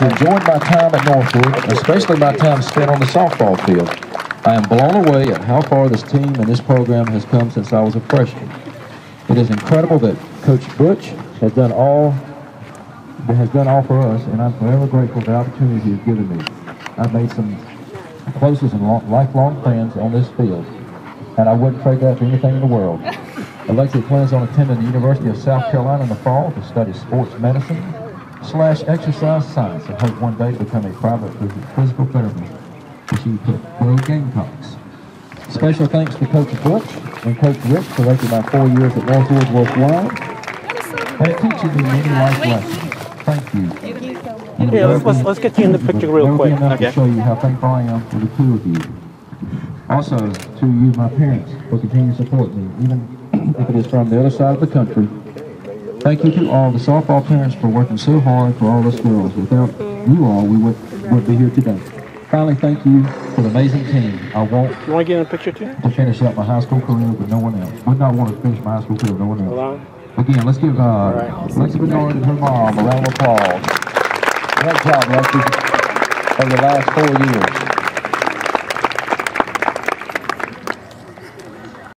enjoyed my time at Northwood, especially my time spent on the softball field. I am blown away at how far this team and this program has come since I was a freshman. It is incredible that Coach Butch has done all for us, and I'm forever grateful for the opportunity he has given me. I've made some closest and lifelong friends on this field, and I wouldn't trade that for anything in the world. Alexia plans on attending the University of South Carolina in the fall to study sports medicine / exercise science and hope one day to become a private physical therapist. She put Go Gamecocks. Special thanks to Coach Butch and Coach Rick for making my 4 years at Northwood worthwhile and teaching me many life lessons. Thank you. Yeah, let's get you in the picture real quick. Okay. To show you how thankful I am for the two of you. Also, to you, my parents, for continuing to support me, even if it is from the other side of the country. Thank you to all the softball parents for working so hard for all us girls. Without you all, we wouldn't be here today. Finally, thank you for the amazing team. I want You want to get in a picture too? To finish up my high school career with no one else. Would not want to finish my high school career with no one else. Hold on. Again, let's give Lexi Bernard and her mom a round of applause. Great job, Lexi, over the last 4 years.